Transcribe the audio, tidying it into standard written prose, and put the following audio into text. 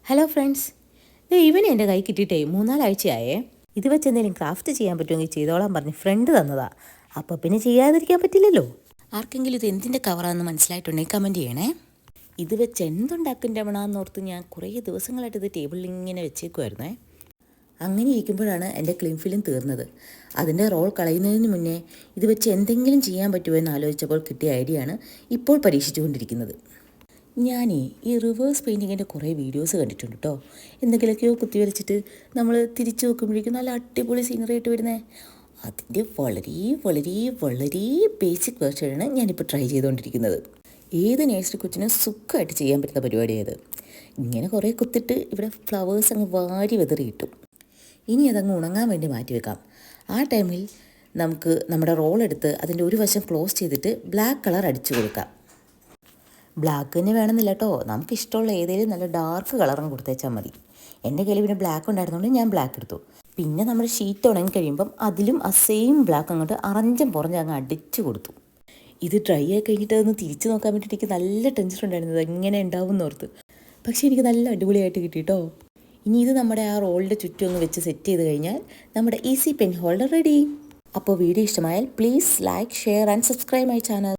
Hello friends, ഇവൻ എൻ്റെ കൈ കിട്ടിയിട്ടേ 3-4 ആഴ്ചയായേ. ഇത് വെച്ച് എന്തെങ്കിലും ക്രാഫ്റ്റ് ചെയ്യാൻ പറ്റുമെങ്കിൽ ചെയ്തോളാൻ പറഞ്ഞ് ഫ്രണ്ട് തന്നതാ. അപ്പോൾ പിന്നെ ചെയ്യാതിരിക്കാൻ പറ്റില്ലല്ലോ. ആർക്കെങ്കിലും ഇത് എന്തിൻ്റെ കവറാണെന്ന് മനസ്സിലായിട്ടുണ്ടെങ്കിൽ കമൻറ്റ് ചെയ്യണേ. ഇത് വെച്ച് എന്തുണ്ടാക്കും രമണാന്നോർത്ത് ഞാൻ കുറേ ദിവസങ്ങളായിട്ട് ഇത് ടേബിളിൽ ഇങ്ങനെ വെച്ചേക്കുമായിരുന്നേ. അങ്ങനെ ഇരിക്കുമ്പോഴാണ് എൻ്റെ ക്ലീൻ ഫിലിം തീർന്നത്. അതിൻ്റെ റോൾ കളയുന്നതിന് മുന്നേ ഇത് വെച്ച് എന്തെങ്കിലും ചെയ്യാൻ പറ്റുമോ എന്ന് ആലോചിച്ചപ്പോൾ കിട്ടിയ ഐഡിയ ആണ് ഇപ്പോൾ പരീക്ഷിച്ചുകൊണ്ടിരിക്കുന്നത്. ഞാനേ ഈ റിവേഴ്സ് പെയിൻറ്റിങ്ങിൻ്റെ കുറേ വീഡിയോസ് കണ്ടിട്ടുണ്ട് കേട്ടോ. എന്തെങ്കിലുമൊക്കെയോ കുത്തി വരച്ചിട്ട് നമ്മൾ തിരിച്ചു നോക്കുമ്പോഴേക്കും നല്ല അടിപൊളി സീനറി ആയിട്ട് വരുന്നത്. അതിൻ്റെ വളരെ വളരെ വളരെ ബേസിക് വേർഷനാണ് ഞാനിപ്പോൾ ട്രൈ ചെയ്തുകൊണ്ടിരിക്കുന്നത്. ഏത് നേഴ്സറി കൊച്ചിനും സുഖമായിട്ട് ചെയ്യാൻ പറ്റുന്ന പരിപാടിയത്. ഇങ്ങനെ കുറേ കുത്തിട്ട് ഇവിടെ ഫ്ലവേഴ്സ് അങ്ങ് വാരി വെതറി കിട്ടും. ഇനി അതങ്ങ് ഉണങ്ങാൻ വേണ്ടി മാറ്റി വെക്കാം. ആ ടൈമിൽ നമുക്ക് നമ്മുടെ റോൾ എടുത്ത് അതിൻ്റെ ഒരു വശം ക്ലോസ് ചെയ്തിട്ട് ബ്ലാക്ക് കളർ അടിച്ചു കൊടുക്കാം. ബ്ലാക്ക് തന്നെ വേണമെന്നില്ല കേട്ടോ, നമുക്ക് ഇഷ്ടമുള്ള ഏതെങ്കിലും നല്ല ഡാർക്ക് കളറും കൊടുത്തേച്ചാൽ മതി. എൻ്റെ കയ്യിൽ പിന്നെ ബ്ലാക്ക് ഉണ്ടായിരുന്നുകൊണ്ട് ഞാൻ ബ്ലാക്ക് എടുത്തു. പിന്നെ നമ്മുടെ ഷീറ്റ് ഉണങ്ങി കഴിയുമ്പം അതിലും ആ സെയിം ബ്ലാക്ക് അങ്ങോട്ട് അറഞ്ചും പുറഞ്ഞ് അങ്ങ് അടിച്ചു കൊടുത്തു. ഇത് ഡ്രൈ ആയി കഴിഞ്ഞിട്ട് അതൊന്ന് തിരിച്ചു നോക്കാൻ വേണ്ടിയിട്ട് എനിക്ക് നല്ല ടെൻഷൻ ഉണ്ടായിരുന്നത് എങ്ങനെ ഉണ്ടാവും എന്നോർത്ത്. പക്ഷേ എനിക്ക് നല്ല അടിപൊളിയായിട്ട് കിട്ടി കേട്ടോ. ഇനി ഇത് നമ്മുടെ ആ റോളിൻ്റെ ചുറ്റും ഒന്ന് വെച്ച് സെറ്റ് ചെയ്ത് കഴിഞ്ഞാൽ നമ്മുടെ ഈസി പെൻ ഹോൾഡർ റെഡി. അപ്പോൾ വീഡിയോ ഇഷ്ടമായാൽ please like, share and subscribe my channel.